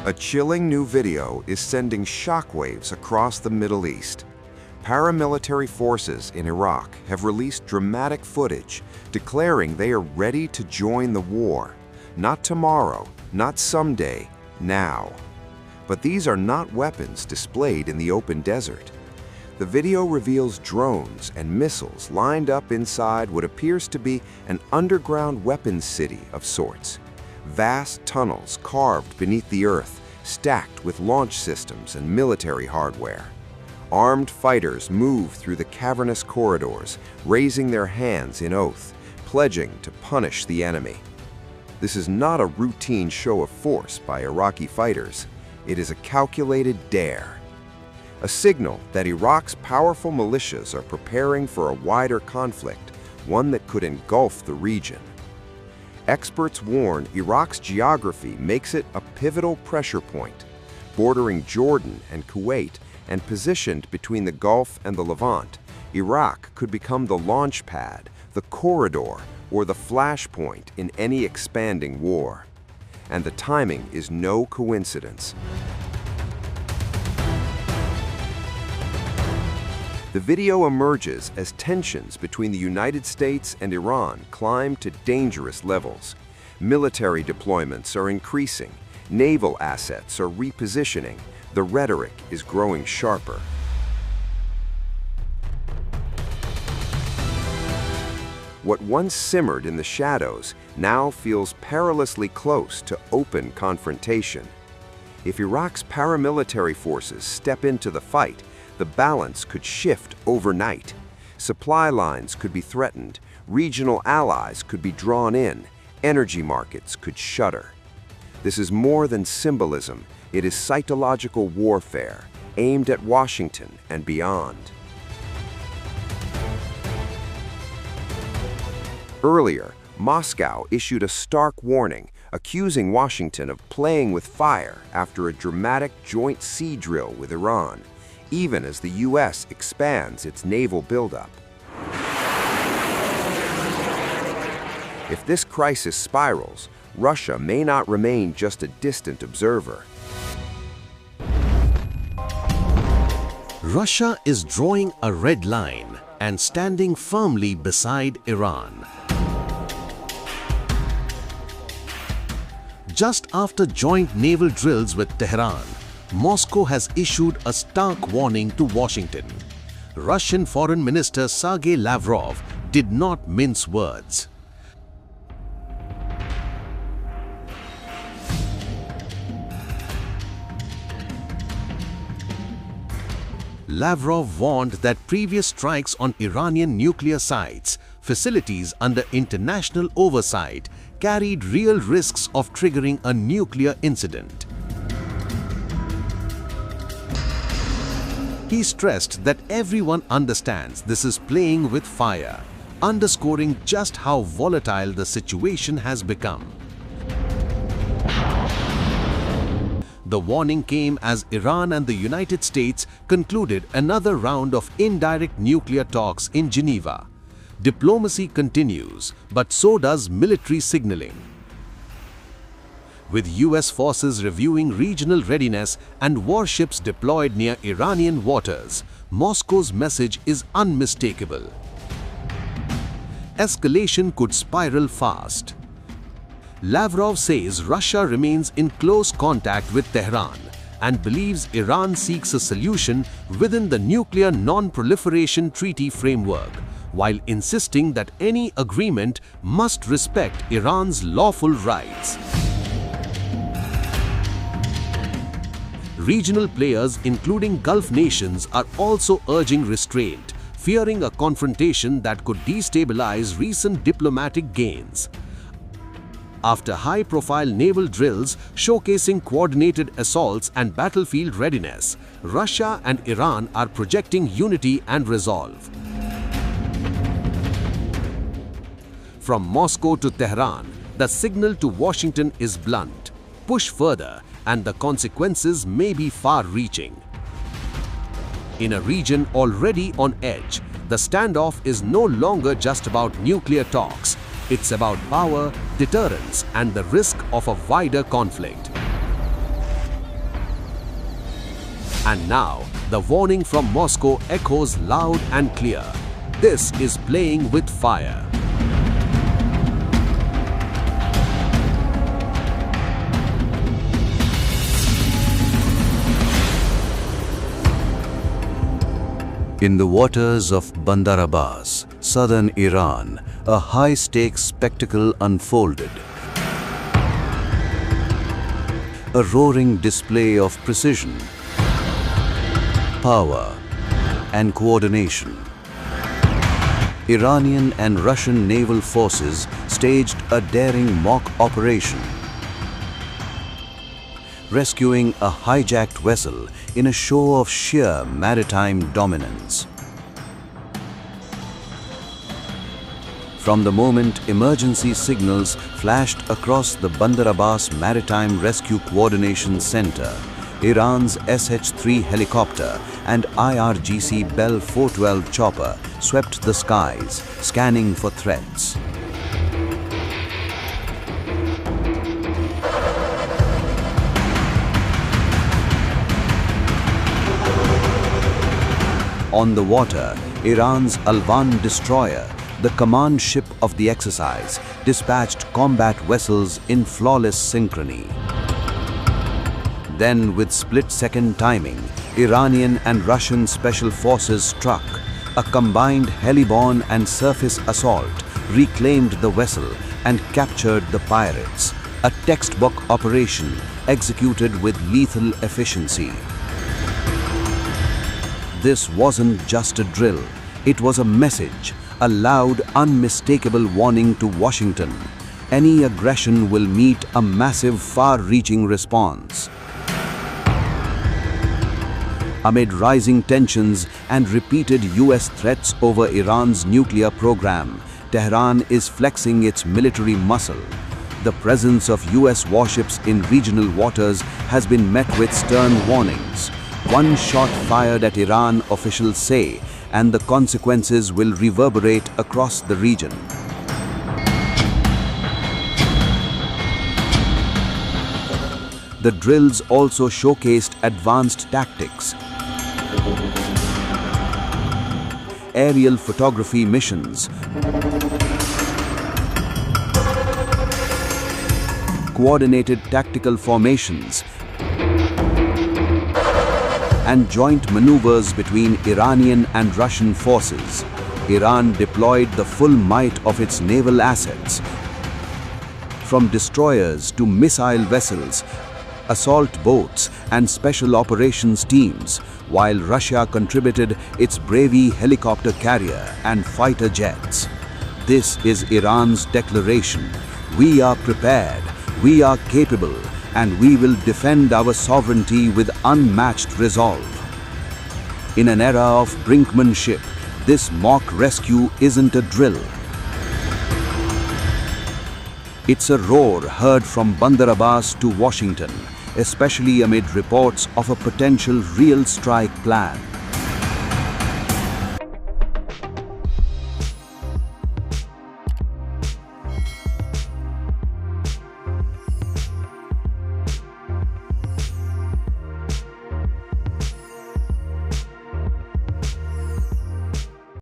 A chilling new video is sending shockwaves across the Middle East. Paramilitary forces in Iraq have released dramatic footage declaring they are ready to join the war. Not tomorrow, not someday, now. But these are not weapons displayed in the open desert. The video reveals drones and missiles lined up inside what appears to be an underground weapons city of sorts. Vast tunnels carved beneath the earth, stacked with launch systems and military hardware. Armed fighters move through the cavernous corridors, raising their hands in oath, pledging to punish the enemy. This is not a routine show of force by Iraqi fighters. It is a calculated dare. A signal that Iraq's powerful militias are preparing for a wider conflict, one that could engulf the region. Experts warn Iraq's geography makes it a pivotal pressure point, bordering Jordan and Kuwait and positioned between the Gulf and the Levant. Iraq could become the launch pad, the corridor, or the flashpoint in any expanding war. And the timing is no coincidence. The video emerges as tensions between the United States and Iran climb to dangerous levels. Military deployments are increasing, naval assets are repositioning, the rhetoric is growing sharper. What once simmered in the shadows now feels perilously close to open confrontation. If Iraq's paramilitary forces step into the fight, the balance could shift overnight. Supply lines could be threatened, regional allies could be drawn in, energy markets could shudder. This is more than symbolism, it is psychological warfare, aimed at Washington and beyond. Earlier, Moscow issued a stark warning, accusing Washington of playing with fire after a dramatic joint sea drill with Iran, even as the U.S. expands its naval buildup. If this crisis spirals, Russia may not remain just a distant observer. Russia is drawing a red line and standing firmly beside Iran. Just after joint naval drills with Tehran, Moscow has issued a stark warning to Washington. Russian Foreign Minister Sergei Lavrov did not mince words. Lavrov warned that previous strikes on Iranian nuclear sites, facilities under international oversight, carried real risks of triggering a nuclear incident. He stressed that everyone understands this is playing with fire, underscoring just how volatile the situation has become. The warning came as Iran and the United States concluded another round of indirect nuclear talks in Geneva. Diplomacy continues, but so does military signaling. With US forces reviewing regional readiness and warships deployed near Iranian waters, Moscow's message is unmistakable. Escalation could spiral fast. Lavrov says Russia remains in close contact with Tehran and believes Iran seeks a solution within the Nuclear Non-Proliferation Treaty framework, while insisting that any agreement must respect Iran's lawful rights. Regional players, including Gulf nations, are also urging restraint, fearing a confrontation that could destabilize recent diplomatic gains. After high-profile naval drills showcasing coordinated assaults and battlefield readiness, Russia and Iran are projecting unity and resolve. From Moscow to Tehran, the signal to Washington is blunt: push further, and the consequences may be far-reaching. In a region already on edge, the standoff is no longer just about nuclear talks. It's about power, deterrence, and the risk of a wider conflict. And now, the warning from Moscow echoes loud and clear. This is playing with fire. In the waters of Bandar Abbas, southern Iran, a high-stakes spectacle unfolded. A roaring display of precision, power, and coordination. Iranian and Russian naval forces staged a daring mock operation, rescuing a hijacked vessel in a show of sheer maritime dominance. From the moment emergency signals flashed across the Bandar Abbas Maritime Rescue Coordination Center, Iran's SH-3 helicopter and IRGC Bell 412 chopper swept the skies, scanning for threats. On the water, Iran's Alvan destroyer, the command ship of the exercise, dispatched combat vessels in flawless synchrony. Then, with split-second timing, Iranian and Russian special forces struck. A combined heliborne and surface assault reclaimed the vessel and captured the pirates. A textbook operation executed with lethal efficiency. This wasn't just a drill, it was a message, a loud, unmistakable warning to Washington. Any aggression will meet a massive, far-reaching response. Amid rising tensions and repeated US threats over Iran's nuclear program, Tehran is flexing its military muscle. The presence of US warships in regional waters has been met with stern warnings. One shot fired at Iran, officials say, and the consequences will reverberate across the region. The drills also showcased advanced tactics. Aerial photography missions, coordinated tactical formations, and joint maneuvers between Iranian and Russian forces. Iran deployed the full might of its naval assets, from destroyers to missile vessels, assault boats and special operations teams, while Russia contributed its Bravey helicopter carrier and fighter jets. This is Iran's declaration: we are prepared, we are capable, and we will defend our sovereignty with unmatched resolve. In an era of brinkmanship, this mock rescue isn't a drill. It's a roar heard from Bandar Abbas to Washington, especially amid reports of a potential real strike plan.